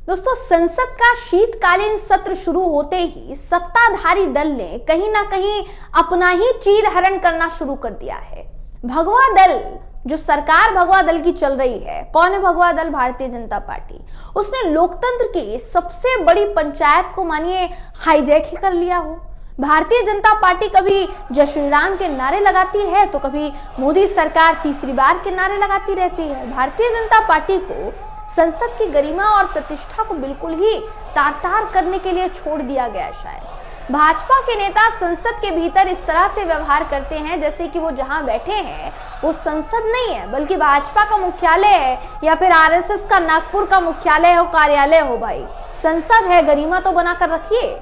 दोस्तों, संसद का शीतकालीन सत्र शुरू होते ही सत्ताधारी दल ने कहीं ना कहीं अपना ही चीरहरण करना शुरू कर दिया है। भगवा दल, जो सरकार भगवा दल की चल रही है, कौन है भगवा दल? भारतीय जनता पार्टी। उसने लोकतंत्र की सबसे बड़ी पंचायत को मानिए हाईजैक ही कर लिया हो। भारतीय जनता पार्टी कभी जय श्री राम के नारे लगाती है तो कभी मोदी सरकार तीसरी बार के नारे लगाती रहती है। भारतीय जनता पार्टी को संसद की गरिमा और प्रतिष्ठा को बिल्कुल ही तार-तार करने के लिए छोड़ दिया गया। शायद भाजपा के नेता संसद के भीतर इस तरह से व्यवहार करते हैं जैसे कि वो जहां बैठे हैं वो संसद नहीं है बल्कि भाजपा का मुख्यालय है या फिर आरएसएस का नागपुर का मुख्यालय हो, कार्यालय हो। भाई संसद है, गरिमा तो बनाकर रखिए।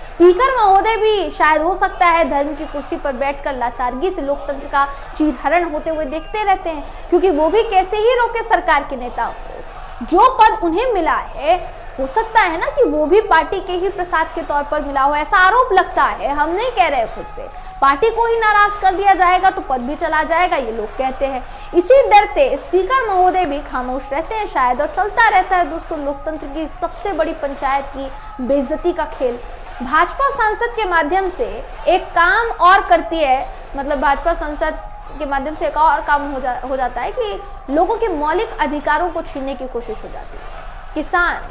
स्पीकर महोदय भी शायद हो सकता है धर्म की कुर्सी पर बैठकर लाचारगी से लोकतंत्र का चीरहरण होते हुए देखते रहते हैं, क्योंकि वो भी कैसे ही रोके सरकार के नेताओं को। जो पद उन्हें मिला है, हो सकता है ना कि वो भी पार्टी के ही प्रसाद के तौर पर मिला हो, ऐसा आरोप लगता है। हम नहीं कह रहे खुद से, पार्टी को ही नाराज कर दिया जाएगा तो पद भी चला जाएगा, ये लोग कहते हैं। इसी डर से स्पीकर महोदय भी खामोश रहते हैं शायद, और चलता रहता है दोस्तों लोकतंत्र की सबसे बड़ी पंचायत की बेइज्जती का खेल। भाजपा सांसद के माध्यम से एक काम और करती है, मतलब भाजपा सांसद के माध्यम से एक और काम हो जाता है कि लोगों के मौलिक अधिकारों को छीनने की कोशिश हो जाती है। किसान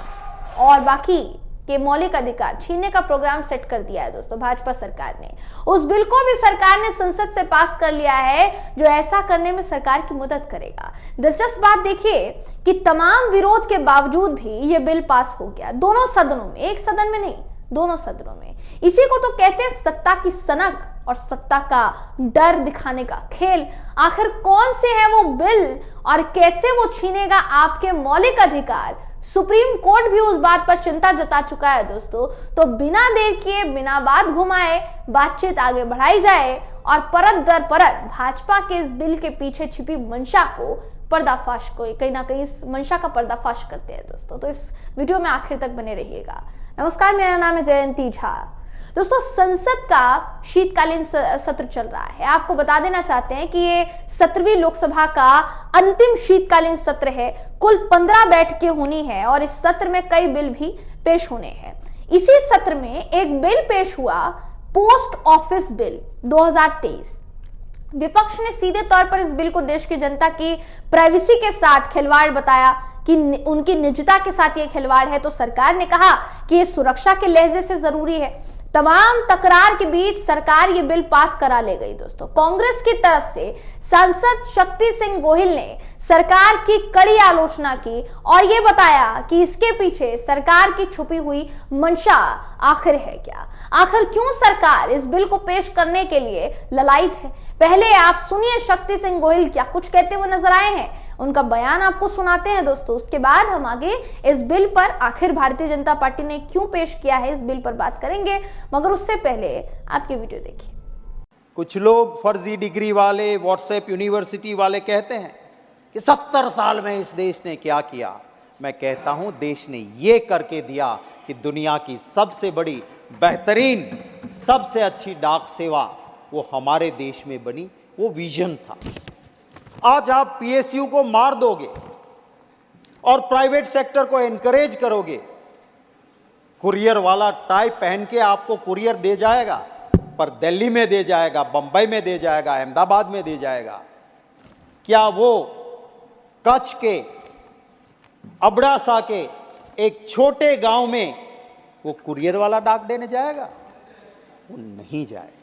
और बाकी के मौलिक अधिकार छीनने का प्रोग्राम सेट कर दिया है दोस्तों भाजपा सरकार ने। उस बिल को भी सरकार ने संसद से पास कर लिया है जो ऐसा करने में सरकार की मदद करेगा। दिलचस्प बात देखिए कि तमाम विरोध के बावजूद भी ये बिल पास हो गया, दोनों सदनों में, एक सदन में नहीं, दोनों सदनों में। इसी को तो कहते हैं सत्ता की सनक और सत्ता का डर दिखाने का खेल। आखिर कौन से है वो बिल और कैसे वो छीनेगा आपके मौलिक अधिकार? सुप्रीम कोर्ट भी उस बात पर चिंता जता चुका है दोस्तों। तो बिना देर किए, बिना बात घुमाए बातचीत आगे बढ़ाई जाए और परत दर परत भाजपा के इस बिल के पीछे छिपी मंशा को पर्दाफाश, को कहीं ना कहीं इस मंशा का पर्दाफाश करते हैं दोस्तों। तो इस वीडियो में आखिर तक बने रहिएगा। नमस्कार, मेरा नाम है जयंती झा। दोस्तों, संसद का शीतकालीन सत्र चल रहा है। आपको बता देना चाहते हैं कि ये 17वीं लोकसभा का अंतिम शीतकालीन सत्र है। कुल 15 बैठकें होनी है और इस सत्र में कई बिल भी पेश होने हैं। इसी सत्र में एक बिल पेश हुआ, पोस्ट ऑफिस बिल 2023। विपक्ष ने सीधे तौर पर इस बिल को देश की जनता की प्राइवेसी के साथ खिलवाड़ बताया कि उनकी निजता के साथ ये खिलवाड़ है। तो सरकार ने कहा कि ये सुरक्षा के लहजे से जरूरी है। तमाम तकरार के बीच सरकार ये बिल पास करा ले गई दोस्तों। कांग्रेस की तरफ से सांसद शक्ति सिंह गोहिल ने सरकार की कड़ी आलोचना की और ये बताया कि इसके पीछे सरकार की छुपी हुई मंशा आखिर है क्या, आखिर क्यों सरकार इस बिल को पेश करने के लिए ललायित है। पहले आप सुनिए शक्ति सिंह गोहिल क्या कुछ कहते हुए नजर आए हैं, उनका बयान आपको सुनाते हैं दोस्तों। उसके बाद हम आगे इस बिल पर आखिर भारतीय जनता पार्टी ने क्यों पेश किया है इस बिल पर बात करेंगे, मगर उससे पहले आपकी वीडियो देखिए। कुछ लोग फर्जी डिग्री वाले, व्हाट्सएप यूनिवर्सिटी वाले कहते हैं कि 70 साल में इस देश ने क्या किया। मैं कहता हूं देश ने ये करके दिया कि दुनिया की सबसे बड़ी, बेहतरीन, सबसे अच्छी डाक सेवा वो हमारे देश में बनी। वो विजन था। आज आप पीएसयू को मार दोगे और प्राइवेट सेक्टर को एनकरेज करोगे। कुरियर वाला टाई पहन के आपको कुरियर दे जाएगा, पर दिल्ली में दे जाएगा, बंबई में दे जाएगा, अहमदाबाद में दे जाएगा। क्या वो कच्छ के अबड़ासा के एक छोटे गांव में वो कुरियर वाला डाक देने जाएगा? वो नहीं जाएगा।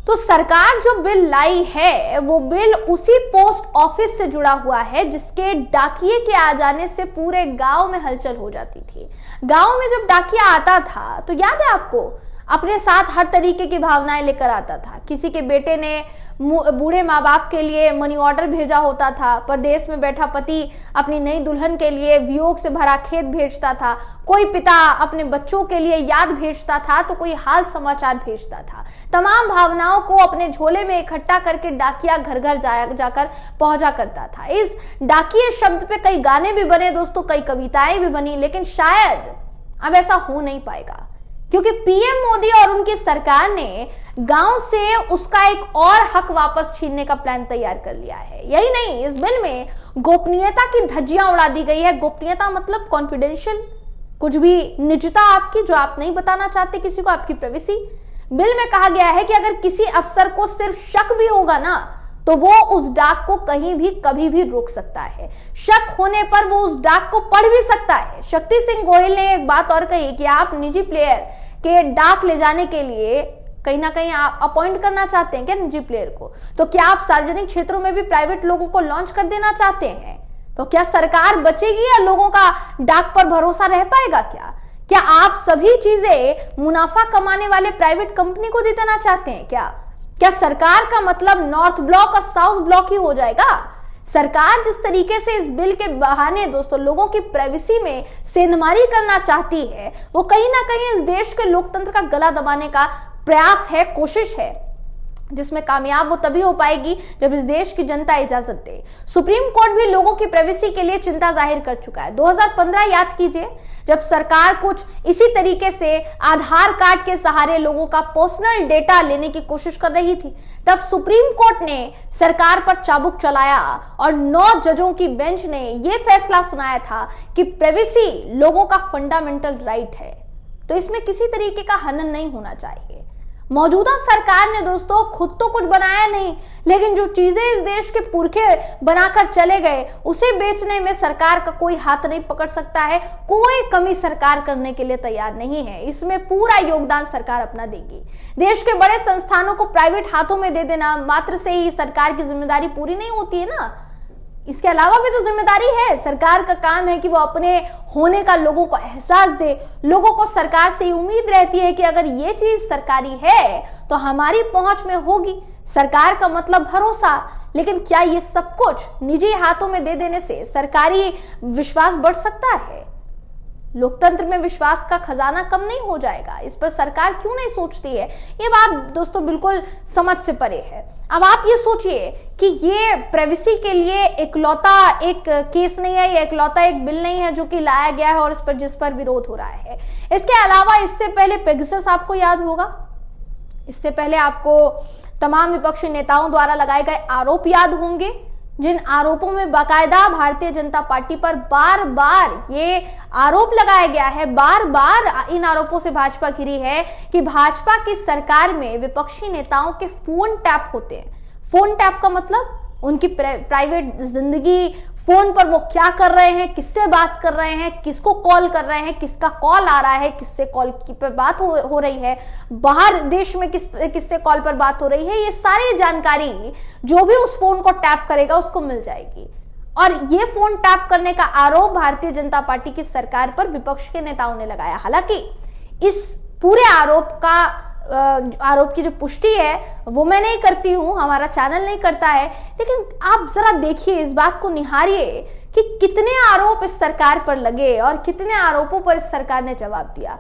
तो सरकार जो बिल लाई है वो बिल उसी पोस्ट ऑफिस से जुड़ा हुआ है जिसके डाकिये के आ जाने से पूरे गांव में हलचल हो जाती थी। गांव में जब डाकिया आता था तो याद है आपको, अपने साथ हर तरीके की भावनाएं लेकर आता था। किसी के बेटे ने बूढ़े माँ बाप के लिए मनी ऑर्डर भेजा होता था, परदेश में बैठा पति अपनी नई दुल्हन के लिए वियोग से भरा खेत भेजता था, कोई पिता अपने बच्चों के लिए याद भेजता था, तो कोई हाल समाचार भेजता था। तमाम भावनाओं को अपने झोले में इकट्ठा करके डाकिया घर घर जाकर पहुंचा करता था। इस डाकिये शब्द पे कई गाने भी बने दोस्तों, कई कविताएं भी बनी, लेकिन शायद अब ऐसा हो नहीं पाएगा, क्योंकि पीएम मोदी और उनकी सरकार ने गांव से उसका एक और हक वापस छीनने का प्लान तैयार कर लिया है। यही नहीं, इस बिल में गोपनीयता की धज्जियां उड़ा दी गई है। गोपनीयता मतलब कॉन्फिडेंशियल, कुछ भी निजता आपकी जो आप नहीं बताना चाहते किसी को, आपकी प्राइवेसी। बिल में कहा गया है कि अगर किसी अफसर को सिर्फ शक भी होगा ना, तो वो उस डाक को कहीं भी कभी भी रोक सकता है। शक होने पर वो उस डाक को पढ़ भी सकता है। शक्ति सिंह गोयल ने एक बात और कही कि आप निजी प्लेयर के डाक ले जाने के लिए कहीं ना कहीं आप अपॉइंट करना चाहते हैं क्या निजी प्लेयर को? तो क्या आप सार्वजनिक क्षेत्रों में भी प्राइवेट लोगों को लॉन्च कर देना चाहते हैं? तो क्या सरकार बचेगी या लोगों का डाक पर भरोसा रह पाएगा? क्या आप सभी चीजें मुनाफा कमाने वाले प्राइवेट कंपनी को दे देना चाहते हैं? क्या सरकार का मतलब नॉर्थ ब्लॉक और साउथ ब्लॉक ही हो जाएगा? सरकार जिस तरीके से इस बिल के बहाने दोस्तों लोगों की प्राइवेसी में सेंधमारी करना चाहती है, वो कहीं ना कहीं इस देश के लोकतंत्र का गला दबाने का प्रयास है, कोशिश है, जिसमें कामयाब वो तभी हो पाएगी जब इस देश की जनता इजाजत दे। सुप्रीम कोर्ट भी लोगों की प्राइवेसी के लिए चिंता जाहिर कर चुका है। 2015 याद कीजिए, जब सरकार कुछ इसी तरीके से आधार कार्ड के सहारे लोगों का पर्सनल डेटा लेने की कोशिश कर रही थी, तब सुप्रीम कोर्ट ने सरकार पर चाबुक चलाया और 9 जजों की बेंच ने यह फैसला सुनाया था कि प्राइवेसी लोगों का फंडामेंटल राइट है। तो इसमें किसी तरीके का हनन नहीं होना चाहिए। मौजूदा सरकार ने दोस्तों खुद तो कुछ बनाया नहीं, लेकिन जो चीजें इस देश के पुरखे बनाकर चले गए उसे बेचने में सरकार का कोई हाथ नहीं पकड़ सकता है। कोई कमी सरकार करने के लिए तैयार नहीं है। इसमें पूरा योगदान सरकार अपना देगी। देश के बड़े संस्थानों को प्राइवेट हाथों में दे देना मात्र से ही सरकार की जिम्मेदारी पूरी नहीं होती है ना, इसके अलावा भी तो जिम्मेदारी है। सरकार का काम है कि वो अपने होने का लोगों को एहसास दे। लोगों को सरकार से उम्मीद रहती है कि अगर ये चीज सरकारी है तो हमारी पहुंच में होगी। सरकार का मतलब भरोसा, लेकिन क्या ये सब कुछ निजी हाथों में दे देने से सरकारी विश्वास बढ़ सकता है? लोकतंत्र में विश्वास का खजाना कम नहीं हो जाएगा? इस पर सरकार क्यों नहीं सोचती है? ये बात दोस्तों बिल्कुल समझ से परे है। अब आप ये सोचिए कि ये प्राइवेसी के लिए इकलौता एक केस नहीं है, ये इकलौता एक बिल नहीं है जो कि लाया गया है और इस पर जिस पर विरोध हो रहा है। इसके अलावा इससे पहले पेगासस आपको याद होगा, इससे पहले आपको तमाम विपक्षी नेताओं द्वारा लगाए गए आरोप याद होंगे, जिन आरोपों में बाकायदा भारतीय जनता पार्टी पर बार बार ये आरोप लगाया गया है, बार बार इन आरोपों से भाजपा घिरी है कि भाजपा की सरकार में विपक्षी नेताओं के फोन टैप होते हैं। फोन टैप का मतलब उनकी प्राइवेट जिंदगी, फोन पर वो क्या कर रहे हैं, किससे बात कर रहे हैं, किसको कॉल कर रहे हैं, किसका कॉल आ रहा है, किससे कॉल पे बात हो रही है, बाहर देश में किससे कॉल पर बात हो रही है, ये सारी जानकारी जो भी उस फोन को टैप करेगा उसको मिल जाएगी। और ये फोन टैप करने का आरोप भारतीय जनता पार्टी की सरकार पर विपक्ष के नेताओं ने लगाया। हालांकि इस पूरे आरोप की जो पुष्टि है वो मैं नहीं करती हूं, हमारा चैनल नहीं करता है, लेकिन आप जरा देखिए, इस बात को निहारिए कि कितने आरोप इस सरकार पर लगे और कितने आरोपों पर इस सरकार ने जवाब दिया।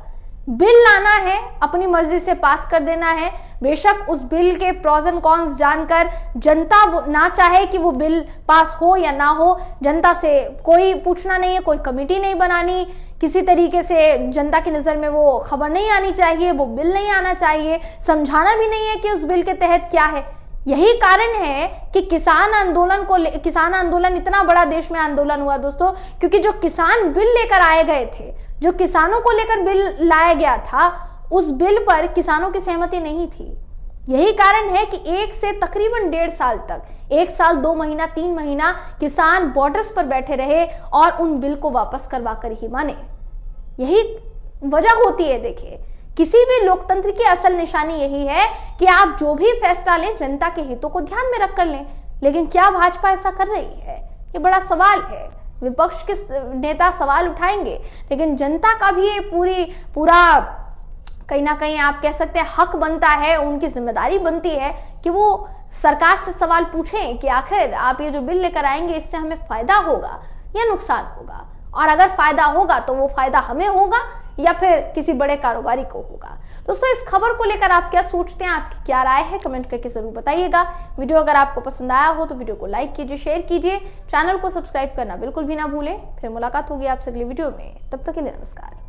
बिल लाना है, अपनी मर्जी से पास कर देना है। बेशक उस बिल के प्रोज एंड कॉन्स जानकर जनता ना चाहे कि वो बिल पास हो या ना हो, जनता से कोई पूछना नहीं है, कोई कमेटी नहीं बनानी, किसी तरीके से जनता की नजर में वो खबर नहीं आनी चाहिए, वो बिल नहीं आना चाहिए, समझाना भी नहीं है कि उस बिल के तहत क्या है। यही कारण है कि किसान आंदोलन इतना बड़ा देश में आंदोलन हुआ दोस्तों, क्योंकि जो किसान बिल लेकर आए गए थे, जो किसानों को लेकर बिल लाया गया था, उस बिल पर किसानों की सहमति नहीं थी। यही कारण है कि 1 से तकरीबन 1.5 साल तक, 1 साल 2 महीना 3 महीना किसान बॉर्डर्स पर बैठे रहे और उन बिल को वापस करवा कर ही माने। यही वजह होती है। देखिए, किसी भी लोकतंत्र की असल निशानी यही है कि आप जो भी फैसला लें जनता के हितों को ध्यान में रखकर लें। लेकिन क्या भाजपा ऐसा कर रही है? ये बड़ा सवाल है। विपक्ष के नेता सवाल उठाएंगे, लेकिन जनता का भी ये पूरा कहीं ना कहीं आप कह सकते हैं हक बनता है, उनकी जिम्मेदारी बनती है कि वो सरकार से सवाल पूछें कि आखिर आप ये जो बिल लेकर आएंगे इससे हमें फायदा होगा या नुकसान होगा, और अगर फायदा होगा तो वो फायदा हमें होगा या फिर किसी बड़े कारोबारी को होगा। दोस्तों, इस खबर को लेकर आप क्या सोचते हैं, आपकी क्या राय है, कमेंट करके जरूर बताइएगा। वीडियो अगर आपको पसंद आया हो तो वीडियो को लाइक कीजिए, शेयर कीजिए, चैनल को सब्सक्राइब करना बिल्कुल भी ना भूलें। फिर मुलाकात होगी आपसे अगली वीडियो में, तब तक के लिए नमस्कार।